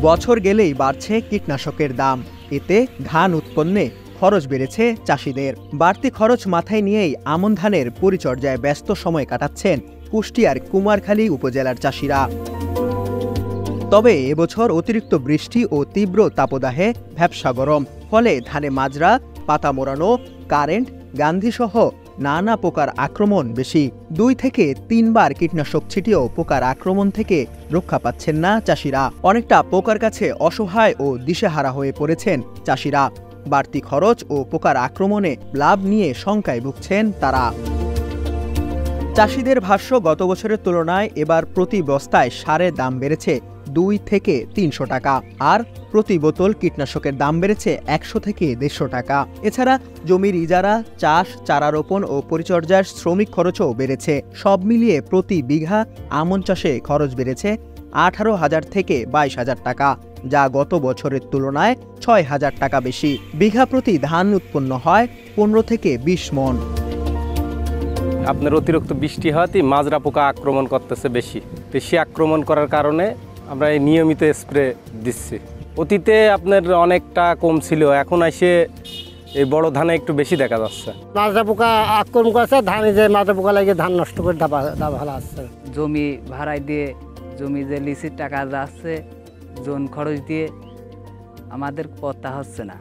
বছর গেলেই বাড়ছে কীটনাশকের দাম, এতে ধান উৎপন্নে খরচ বেড়েছে চাষিদের। বাড়তি খরচ মাথায় নিয়েই আমন ধানের পরিচর্যায় ব্যস্ত সময় কাটাচ্ছেন কুষ্টিয়ার কুমারখালী উপজেলার চাষিরা। তবে এবছর অতিরিক্ত বৃষ্টি ও তীব্র তাপদাহে ভ্যাপসা গরম, ফলে ধানে মাজরা, পাতা মোড়ানো, কারেন্ট, গান্ধীসহ নানা পোকার আক্রমণ বেশি। 2 থেকে 3 বার কীটনাশক ছিটিয়েও পোকার আক্রমণ থেকে রক্ষা পাচ্ছেন না চাষিরা। অনেকটা পোকার কাছে অসহায় ও দিশেহারা হয়ে পড়েছেন চাষিরা। বাড়তি খরচ ও পোকার আক্রমণে লাভ নিয়ে শঙ্কায় ভুগছেন তারা। চাষিদের ভাষ্য, গত বছরের তুলনায় এবার প্রতি বস্তায় সারের দাম বেড়েছে 2 থেকে 300 টাকা, আর প্রতি বোতল কীটনাশকের দাম বেড়েছে 100 থেকে 150 টাকা। এছাড়া জমির ইজারা, চাষ, চারা রোপণ ও পরিচর্যার শ্রমিক খরচও বেড়েছে। সব মিলিয়ে প্রতি বিঘা আমন চাষে খরচ বেড়েছে 18,000 থেকে 22,000 টাকা, যা গত বছরের তুলনায় 6,000 টাকা বেশি। বিঘা প্রতি ধান উৎপন্ন হয় 15 থেকে 20 মণ। আপনার অতিরিক্ত বৃষ্টি হওয়াতেই মাজরা পোকা আক্রমণ করতেছে বেশি আক্রমণ করার কারণে আমরা এই নিয়মিত স্প্রে দিচ্ছি। অতীতে আপনার অনেকটা কম ছিল, এখন এসে এই বড় ধানে একটু বেশি দেখা যাচ্ছে। মাজরা পোকা আক্রমণ করছে, ধানে যে মাজরা পোকা লাগে ধান নষ্ট করে ভালো আসছে। জমি ভাড়ায় দিয়ে জমি যে লিসির টাকা যাচ্ছে, জোন খরচ দিয়ে আমাদের পড়তে হচ্ছে না,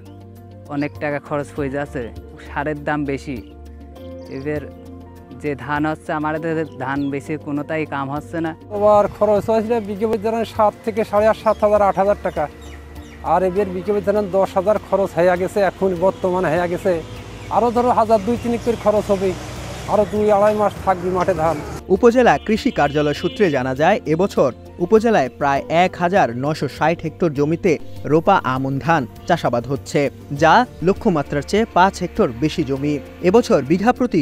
অনেক টাকা খরচ হয়ে যাচ্ছে। সারের দাম বেশি, এবার যে ধান হচ্ছে আমাদের ধান বেশি কোনোটাই কাম হচ্ছে না। আবার খরচ হয়েছিল বিঘে প্রতি 7 থেকে 7,500, 7,000, 8,000 টাকা, আর এবার বিঘে প্রতি 10,000 খরচ হয়ে গেছে। এখন বর্তমানে হয়ে গেছে আরও ধরো 1,000, 2-3 করে খরচ হবে, আরও 2-2.5 মাস থাকবে মাঠে ধান। উপজেলা কৃষি কার্যালয় সূত্রে জানা যায়, এবছর উপজেলায় প্রায় 1,960 হেক্টর জমিতে রোপা আমন ধান চাষাবাদ হচ্ছে, যা লক্ষ্যমাত্রার চেয়ে 5 হেক্টর বেশি জমি। এবছর বিঘা প্রতি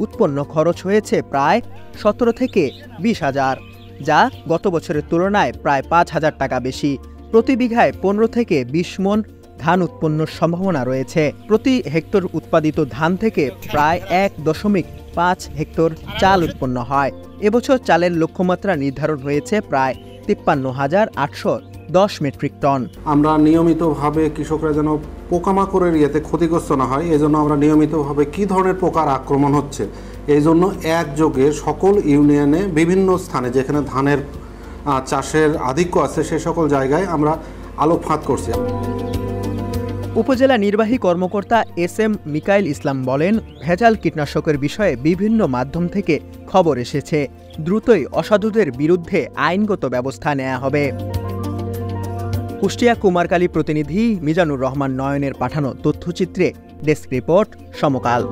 উৎপন্ন খরচ হয়েছে প্রায় 17 থেকে 20,000, যা গত বছরের তুলনায় প্রায় 5,000 টাকা বেশি। প্রতি বিঘায় 15 থেকে 20 মণ ধান উৎপন্নের সম্ভাবনা রয়েছে। প্রতি হেক্টর উৎপাদিত ধান থেকে প্রায় 1.5 হেক্টর চাল উৎপন্ন হয়। এবছর চালের লক্ষ্যমাত্রা নির্ধারণ হয়েছে প্রায় 53,810 মেট্রিক টন। আমরা নিয়মিতভাবে কৃষকরা যেন পোকামাকড়ের ইয়েতে ক্ষতিগ্রস্ত না হয়, এই জন্য আমরা নিয়মিতভাবে কী ধরনের পোকার আক্রমণ হচ্ছে, এই জন্য একযোগে সকল ইউনিয়নে বিভিন্ন স্থানে যেখানে ধানের চাষের আধিক্য আছে সে সকল জায়গায় আমরা আলোকপাত করছি। উপজেলা নির্বাহী কর্মকর্তা SM মিকাইল ইসলাম বলেন, ভেজাল কীটনাশকের বিষয়ে বিভিন্ন মাধ্যম থেকে খবর এসেছে, দ্রুতই অসাধুদের বিরুদ্ধে আইনগত ব্যবস্থা নেওয়া হবে। কুষ্টিয়া কুমারখালী প্রতিনিধি মিজানুর রহমান নয়নের পাঠানো তথ্যচিত্রে ডেস্ক রিপোর্ট, সমকাল।